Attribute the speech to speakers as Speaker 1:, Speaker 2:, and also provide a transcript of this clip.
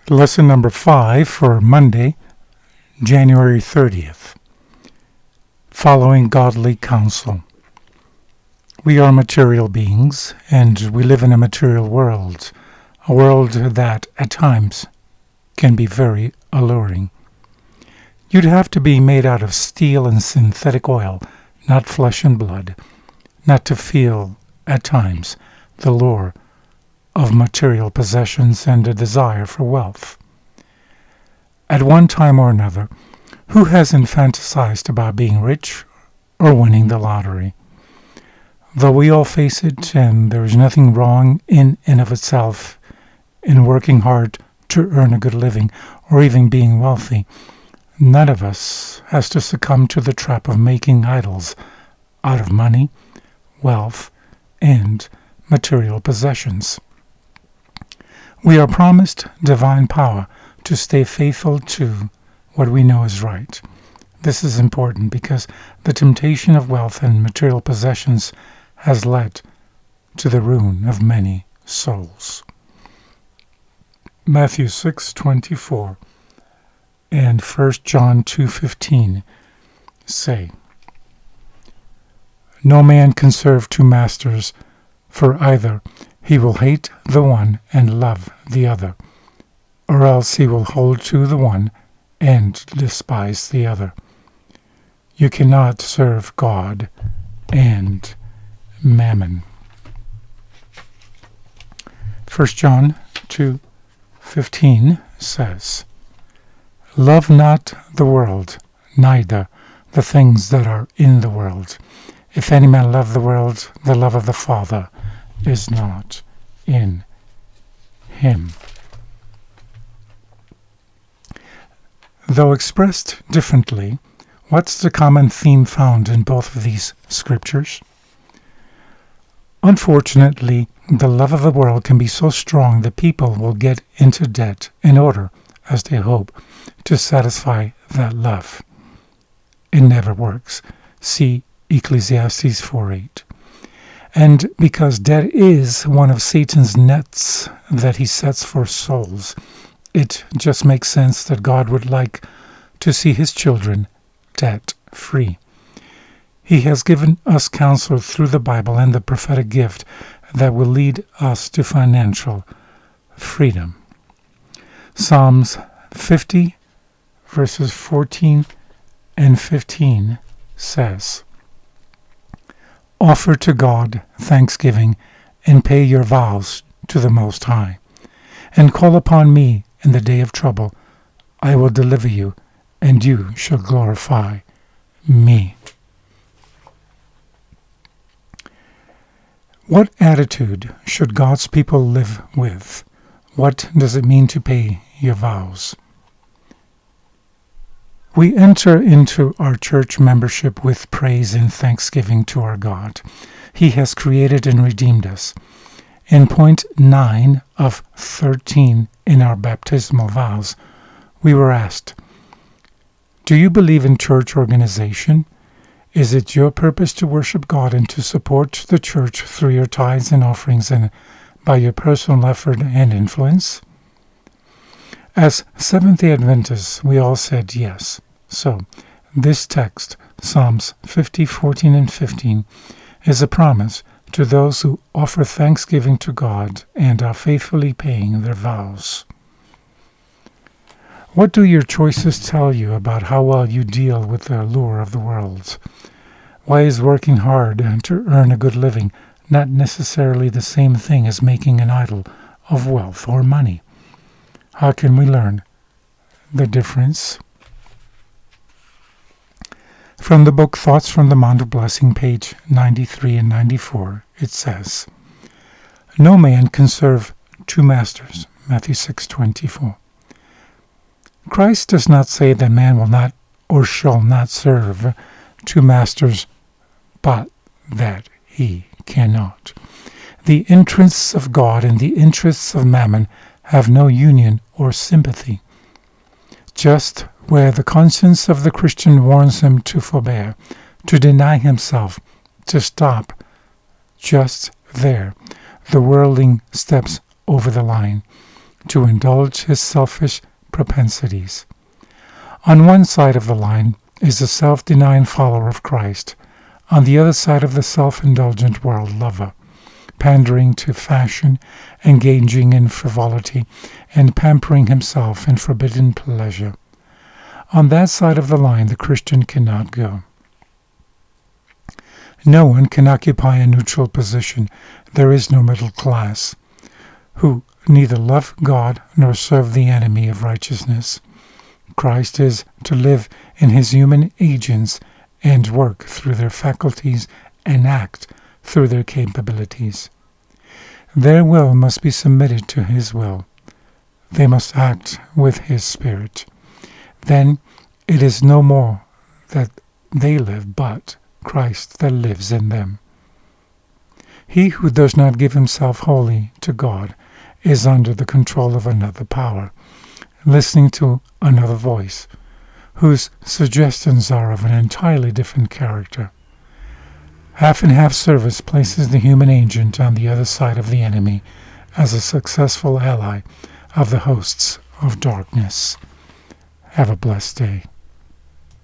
Speaker 1: Lesson number 5 for Monday, January 30th. Following godly counsel. We are material beings, and we live in a material world, a world that, at times, can be very alluring. You'd have to be made out of steel and synthetic oil, not flesh and blood, not to feel, at times, the lure of material possessions and a desire for wealth. At one time or another, who hasn't fantasized about being rich or winning the lottery? Though we all face it, and there is nothing wrong in and of itself in working hard to earn a good living or even being wealthy, none of us has to succumb to the trap of making idols out of money, wealth, and material possessions. We are promised divine power to stay faithful to what we know is right. This is important because the temptation of wealth and material possessions has led to the ruin of many souls. Matthew 6:24 and 1 John 2:15 say, "No man can serve two masters, for either he will hate the one and love the other, or else he will hold to the one and despise the other. You cannot serve God and mammon." 1 John 2:15 says, "Love not the world, neither the things that are in the world. If any man love the world, the love of the Father is not in him." Though expressed differently, what's the common theme found in both of these scriptures? Unfortunately, the love of the world can be so strong that people will get into debt in order, as they hope, to satisfy that love. It never works. See Ecclesiastes 4:8. And because debt is one of Satan's nets that he sets for souls, it just makes sense that God would like to see his children debt-free. He has given us counsel through the Bible and the prophetic gift that will lead us to financial freedom. Psalms 50, verses 14 and 15 says, "Offer to God thanksgiving and pay your vows to the Most High, and call upon me in the day of trouble. I will deliver you, and you shall glorify me." What attitude should God's people live with? What does it mean to pay your vows? We enter into our church membership with praise and thanksgiving to our God. He has created and redeemed us. In point 9 of 13 in our baptismal vows, we were asked, "Do you believe in church organization? Is it your purpose to worship God and to support the church through your tithes and offerings and by your personal effort and influence?" As Seventh-day Adventists, we all said yes. So, this text, Psalms 50, 14, and 15, is a promise to those who offer thanksgiving to God and are faithfully paying their vows. What do your choices tell you about how well you deal with the allure of the world? Why is working hard to earn a good living not necessarily the same thing as making an idol of wealth or money? How can we learn the difference? From the book Thoughts from the Mount of Blessing, page 93 and 94, it says, "No man can serve two masters," Matthew 6:24. Christ does not say that man will not or shall not serve two masters, but that he cannot. The interests of God and the interests of mammon have no union or sympathy. Just where the conscience of the Christian warns him to forbear, to deny himself, to stop, just there, the worldling steps over the line, to indulge his selfish propensities. On one side of the line is the self-denying follower of Christ, on the other side of the self-indulgent world lover, pandering to fashion, engaging in frivolity, and pampering himself in forbidden pleasure. On that side of the line the Christian cannot go. No one can occupy a neutral position. There is no middle class, who neither love God nor serve the enemy of righteousness. Christ is to live in his human agents and work through their faculties and act through their capabilities. Their will must be submitted to his will. They must act with his Spirit. Then it is no more that they live, but Christ that lives in them. He who does not give himself wholly to God is under the control of another power, listening to another voice, whose suggestions are of an entirely different character. Half-and-half service places the human agent on the other side of the enemy as a successful ally of the hosts of darkness. Have a blessed day.